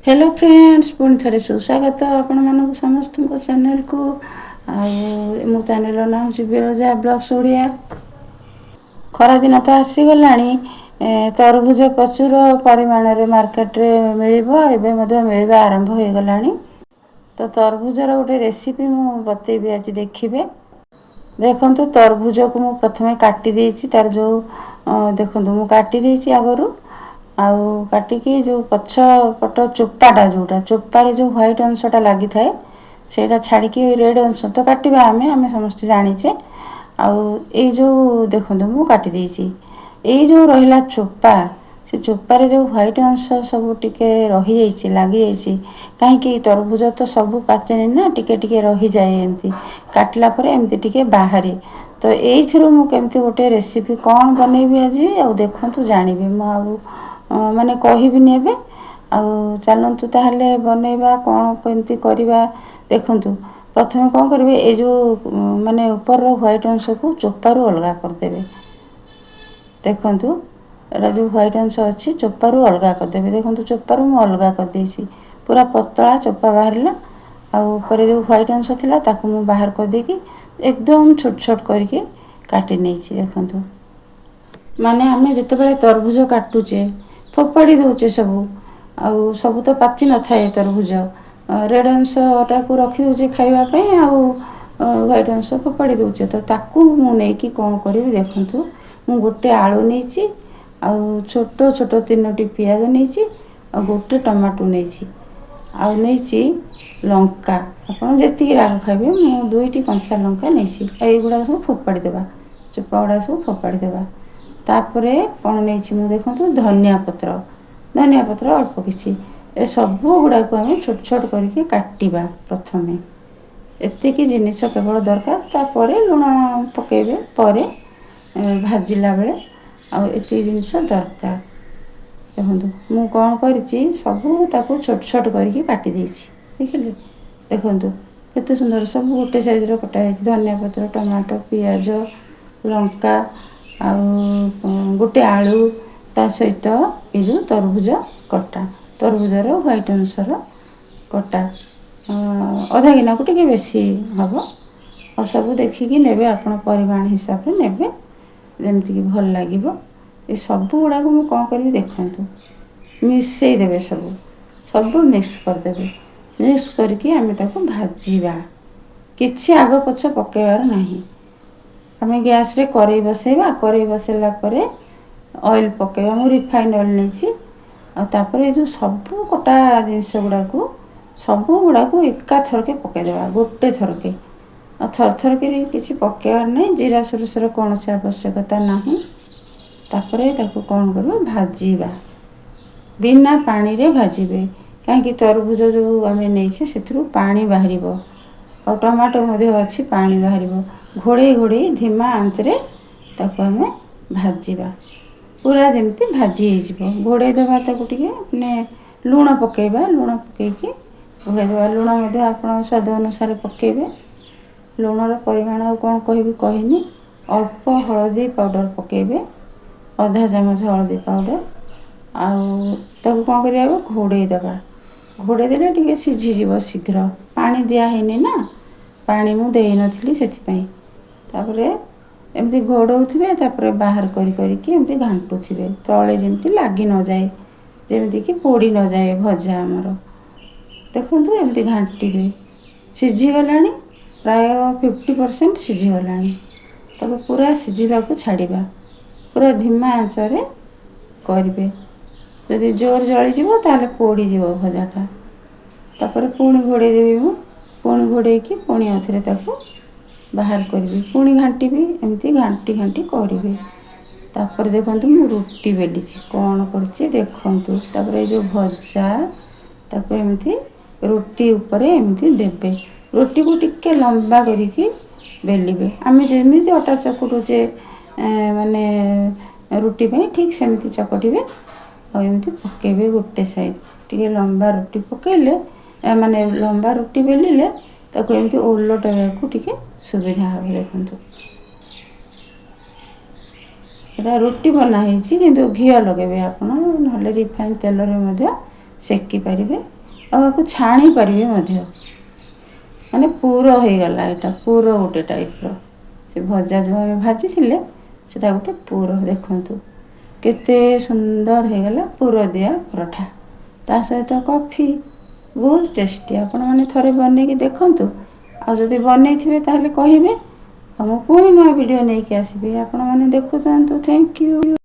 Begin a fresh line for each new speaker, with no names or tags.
Hello friends पुणी थे सुस्वागत आपण मानक समस्त चैनल को मो चैनल ना हूँ बिरजा ब्लॉग्स ओडिया। खरा दिन तो आसीगला तरभुज प्रचुर परिमाण रे मार्केट रे मिलिबो एबे मधे मिलवा आरंभ हो गला। तो तरभुजर गोटे रेसिपी मु बतेबी आज देखिबे। देखंतु तरभुज को मु प्रथमे काटी देछि तार जो देखंतु मु काटी देछि आगरु आउ काटिकी जो पछ पट चोपाटा जोटा चोपारे जो व्हाइट अंशटा लगी थाए सेटा छाड़िकी रेड अंश तो काटिबा आमे समस्त जानिचे। आउ ए जो देखंतु मु काटी देछि ए जो रहिला चोपा से चोपारे जो व्हाइट अंश सब टिके रही जाइछि लागी जाइछि काहे कि तरभुज तो सब पाचेनी ना टिके टिके रही जाए एमती काटला परे एमती टिके बाहरे। तो एइथिरो मु केमती गोटे रेसिपी कोन बनेबी आज आ देखंतु जानिबे मु आ माने कहिबिनी एबे आ चलंतु ताहले बनेबा कोन केमती करबा। देखंतु प्रथमे कोन करबे ए जो माने ऊपर रो व्हाइट अंश को चोपारू अलगा कर देबे। देखंतु एरा जो व्हाइट अंश अछि चोपारू अलगा कर देबे। देखंतु चोपारू मु अलगा कर देछि पूरा पतला चोपा बाहरला आ ऊपर जो व्हाइट अंश थिला ताकू मु बाहर कर देकी एकदम छोट छोट करके काटी नेछि। देखंतु माने आमे जते बेले तरभुज काटुचे फोपाड़ी दउचे सब तो पाची न थाए तरभुज रेड अंशटा को रखी दउचे खाइबा पई आ व्हाइट अंश फोपाड़ी दउचे। तो ताकू मु नेकी कोन करिवि देखंतु मु गोटे आलू नेछि आ छोट छोट तीनोटी पियाज नेछि आ गोटे टमाटो नेछि आ नेछि लंका आपण जेति राग खाइबे मु दुईटी कंचा लंका नेछि आ एगुडा सब फोपाड़ी देबा चोपा गुडा सब फोपाड़ी देबा। तापरे कोन नेछि मु देखंतु धनिया पत्र अल्प किछि ए सब गुडा को हम छोट छोट करके काटिबा। प्रथमे एतिकी जिनिस केवल दरकार तापरे लुण पकेबे परे भाजिला बेले आ एति जिनिस दरकार। देखंतु मु कोन करिछि सब ताकू छोट छोट करके काटी देछि देखिले। देखंतु केते सुंदर सब गोटे साइज रो कटा है धनिया पत्र टमाटो पियाज लंका आ गोटे आलू ता सहित ए जो तरभुज कटा तरभुजर व्हाइट अंशर कटा अधा गिना को टिके बेसी हबो आ सब देखिकी नेबे आपण परिमाण हिसाब रे नेबे जेमति कि भल लागिबो। ए सब गुडा को मु कोन करी देखंतु मिसई देबे सब मिक्स कर देबे मिक्स करके आमे ताको भाजीबा किछि आगो पछ पकेवार नाही। आमे गैस रे करेई बसेबा करेई बसेला परे ऑयल पकेबा मु रिफाइन ऑयल नेछि आ तापरे जो सब कटा जिंस गुडा को एका थरके पके देबा गोटे थरके आ थर के किछि पकेवार नै जीरा सोरसर कोनोसी आवश्यकता नाही। तापरे ताको कोन करबो भाजीबा बिना पानी रे भाजीबे काहे कि तरभुज जो आमे नेछि सेथरु पानी बाहरिबो आ टमाटो मध्ये अछि पानी बाहरिबो घोड़े घोड़े धीमा आंच रे ताको आमे भाजीबा पूरा जेमती भाजी हे जिवो घोड़े देबा ताको टिके ने लूण पकेबा लूण पकेकी घोड़े देबा लूण मध्ये आपण स्वाद अनुसार पकेबे। लूणर परिमाण कोन कहबी कहिनी अल्प हळदी पाउडर पकेबे आधा चमच हळदी पाउडर आ ताको कोन करियाबो घोड़े देबा घोड़े देले टिके सिझी जिवो शीघ्र पानी दिया हेनी ना पानी मु देई नथिली सेति पई। तापरे एमती घोड़ौथिबे तापरे बाहर करी एमती घांटुथिबे तळे जेमती लागी न जाए जेमती कि पोड़ी न जाए भजा हमर। देखंतु एमती घांटीबे सिझी गलानी प्राय 50% सिझी गलानी ताको पूरा सिझीबा को छाड़ीबा पूरा धीमा आंच रे करबे यदि जोर जळी जिवो ताले पोड़ी जिवो भजाटा। तापरे पुणी घोड़े देबी मु पुणी घोड़े की पुणी आथरे ताको बाहर करबी पुणी घांटीबी एमती घांटी घांटी करबी। तापर देखंतु मु रोटी बेलिछि कोन करछि देखंतु तापर जो भजा ताको एमती रोटी ऊपरे एमती देबे रोटी को टिके लंबा करिकी बेलिबे आमे जेमिति आटा चकुटुचे माने रोटी पई ठीक सेमती चकटिबे आ एमती पकेबे गोटे साइड टिके लंबा रोटी पकेले माने लंबा रोटी बेलिले ताको एमती ओलटया को टिके सुविधा हो। देखंतु एरा रोटी बना हेछि किंतु घिया लगेबे आपण नहले रिफाइन तेल रे मध्ये सेकी परिबे ଆଉ ଆକୁ ଛାଣି ପାରିବେ ମଧ୍ୟ। ମାନେ ପୁର ହେଇଗଲା, ଏଇଟା ପୁର ଗୋଟେ ଟାଇପ୍ର। ସେ ଭଜା ଯେଉଁ ଆମେ ଭାଜିଥିଲେ ସେଟା ଗୋଟେ ପୁର। ଦେଖନ୍ତୁ କେତେ ସୁନ୍ଦର ହେଇଗଲା ପୁର ଦିଆ ପରଠା। ତା ସହିତ କଫି, ବହୁତ ଟେଷ୍ଟି। ଆପଣମାନେ ଥରେ ବନେଇକି ଦେଖନ୍ତୁ। ଆଉ ଯଦି ବନେଇଥିବେ ତାହେଲେ କହିବେ। ଆଉ ମୁଁ ପୁଣି ନୂଆ ଭିଡ଼ିଓ ନେଇକି ଆସିବି। ଆପଣମାନେ ଦେଖୁଥାନ୍ତୁ। Thank you.